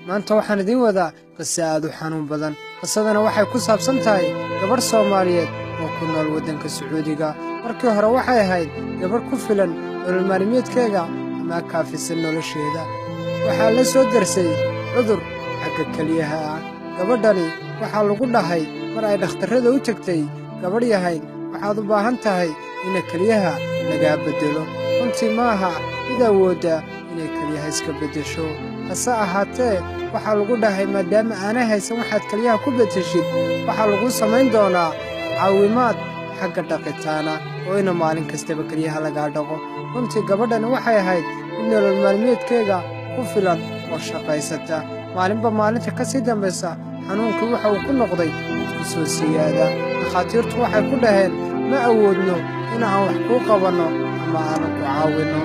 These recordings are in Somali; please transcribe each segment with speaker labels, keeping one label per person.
Speaker 1: maanta waxaan idiin wadaa qisa aad u xanuun badan. qisadana waxay ku saabsan tahay gabar Soomaaliyeed oo ku nool waddanka Sacuudiga. markii hore waxay ahayd gabar ku filan nolol maalmeedkeeda ama kaafisan nolosheeda. waxaa la soo darsay cudur xagga keliyaha ah. gabadhani waxaa lagu dhahay mar ay dhakhtarrada u tagtay, gabadh yahay waxaad u baahan tahay in keliyaha lagaa beddelo. runtii maaha mid awoodda inay keliyaha iska beddesho, hase ahaatee waxaa lagu dhahay maadaama aanay haysan waxaad keliyaha ku beddeshid, waxaa lagu samayn doonaa caawimaad xagga dhaqitaana oo ina maalin kastaba keliyaha lagaa dhaqo. runtii gabadhani waxay ahayd mid nolol maalmeedkeeda ku filan oo shaqaysata. maalinba maalinta ka sii dambaysa xanuunkii waxa uu ku noqday mid ku soo siyaada. dhakhaatiirtu waxay ku dhaheen ma awoodno inaan wax kuu qabanno ama aanan ku caawinno.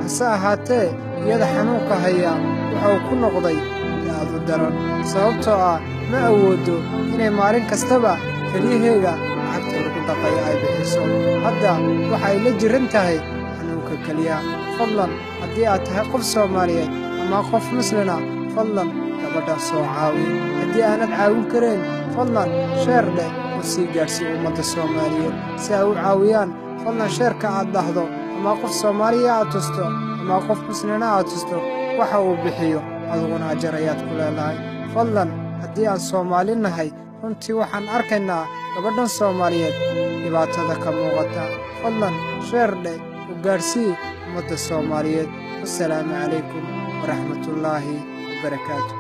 Speaker 1: hase ahaatee iyada xanuunka haya waxa uu ku noqday mid aad u daran, sababtoo ah ma awooddo inay maalin kastaba keliyaheega lacagta lagu dhaqayo ay bixiso. hadda waxa ay la jiran tahay xanuunka keliyaha. fadlan haddii aad tahay qof Soomaaliyeed ama qof muslina, fadlan gabadha soo caawi. haddii aanad caawin karayn, fadlan sheer dheh oo sii gaadhsii ummadda Soomaaliyeed si ay u caawiyaan. fadlan sheerka aad dhahdo ama qof Soomaaliya aad tusto ama qof muslina aad tusto waxa uu bixiyo adiguna ajar ayaad ku leedahay. fadlan haddii aan Soomaali nahay, runtii waxaan arkaynaa gabadhan Soomaaliyeed dhibaatada ka muuqata. fadlan sheer dheh u gaadhsii ummadda Soomaaliyeed. wassalaamu calaykum waraxmatullaahi wabarakaatu.